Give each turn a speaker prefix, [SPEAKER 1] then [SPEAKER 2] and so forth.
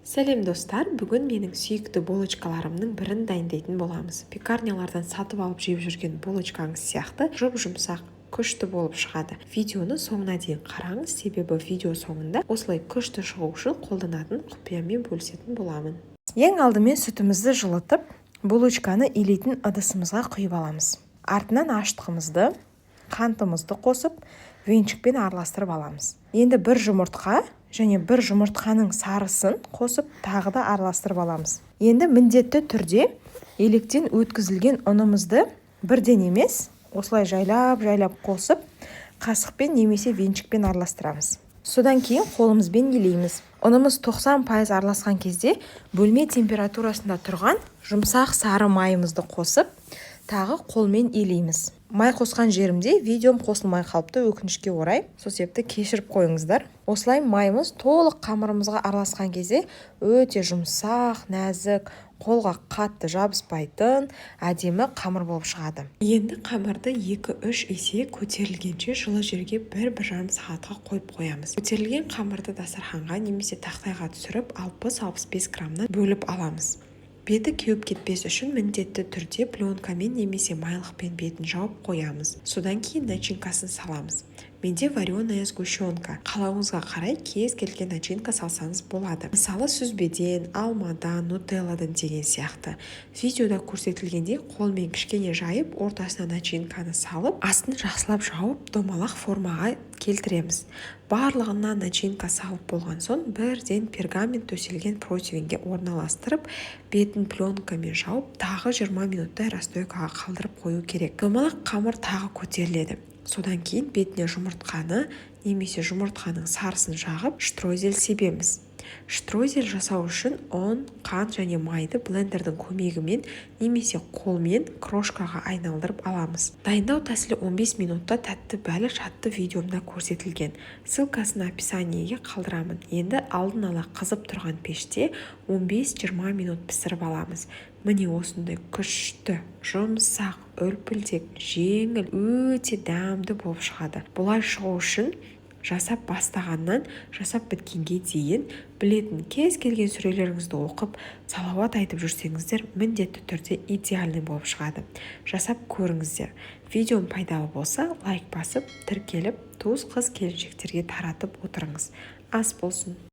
[SPEAKER 1] Сәлем достар, бүгін менің сүйікті булочкаларымның бірін дайындайтын боламыз. Пекарнялардан сатып алып жеп жүрген булочкаңыз сияқты жұп-жұмсақ, күшті болып шығады. Видеоны соңына дейін қараңыз, себебі видео соңында осылай күшті шығу үшін қолданатын құпиямен бөлісетін боламын. Ең алдымен сүтімізді жылытып, булочканы илейтін ыдысымызға құйып аламыз. Артынан аштығымызды, қантымызды қосып, венчикпен араластырып аламыз. Енді бір жұмыртқа және бір жұмыртқаның сарысын қосып тағы да араластырып аламыз. Енді міндетті түрде електен өткізілген ұнымызды бірден емес, осылай жайлап қосып, қасықпен немесе венчикпен араластырамыз. Содан кейін қолымызбен илейміз. Ұнымыз 90% араласқан кезде бөлме температурасында тұрған жұмсақ сары майымызды қосып, тағы қолмен илейміз. Май қосқан жерімде видеом қосылмай қалыпты, өкінішке орай. Сол себепті кешіріп қойыңыздар. Осылай майымыз толық қамырымызға араласқан кезде өте жұмсақ, нәзік, қолға қатты жабыспайтын, әдемі қамыр болып шығады. Енді қамырды 2-3 есе көтерілгенше жылы жерге 1-1,5 сағатқа қойып қоямыз. Көтерілген қамырды дастарханға немесе тақтайға түсіріп 60-65 граммнан бөліп аламыз. Беті кеуіп кетпес үшін міндетті түрде пленкамен немесе майлықпен бетін жауып қоямыз. Содан кейін начинкасын саламыз. Менде вареная сгущенка. Қалауыңызға қарай кез келген начинка салсаңыз болады. Мысалы сүзбеден, алмадан, нутелладан деген сияқты. Видеода көрсетілгендей қолмен кішкене жайып, ортасына начинканы салып, астын жақсылап жауып, домалақ формаға келтіреміз. Барлығына начинка салып болған соң бірден пергамент төселген противенге орналастырып, бетін пленкамен жауып, тағы 20 минуттай расстойкаға қалдырып қою керек. Домалақ қамыр тағы көтеріледі. Содан кейін бетіне жұмыртқаны немесе жұмыртқаның сарысын жағып, штрозель себеміз. Штрозель жасау үшін ұн, қант және майды блендердің көмегімен немесе қолмен крошкаға айналдырып аламыз. Дайындау тәсілі 15 минутта тәтті бәлі шатты видеомда көрсетілген. Ссылкасын описаниеге қалдырамын. Енді алдын ала қызып тұрған пеште 15-20 минут пісіріп аламыз. Міне осындай күшті, жұмсақ, үлпілдек, жеңіл, өте дәмді болып шығады. Бұлай шығу үшін жасап бастағаннан жасап біткенге дейін білетін кез келген сүрелеріңізді оқып, салауат айтып жүрсеңіздер, міндетті түрде идеальный болып шығады. Жасап көріңіздер. Видеом пайдалы болса, лайк басып, тіркеліп, туыс қыз келіншектерге таратып отырыңыз. Ас болсын.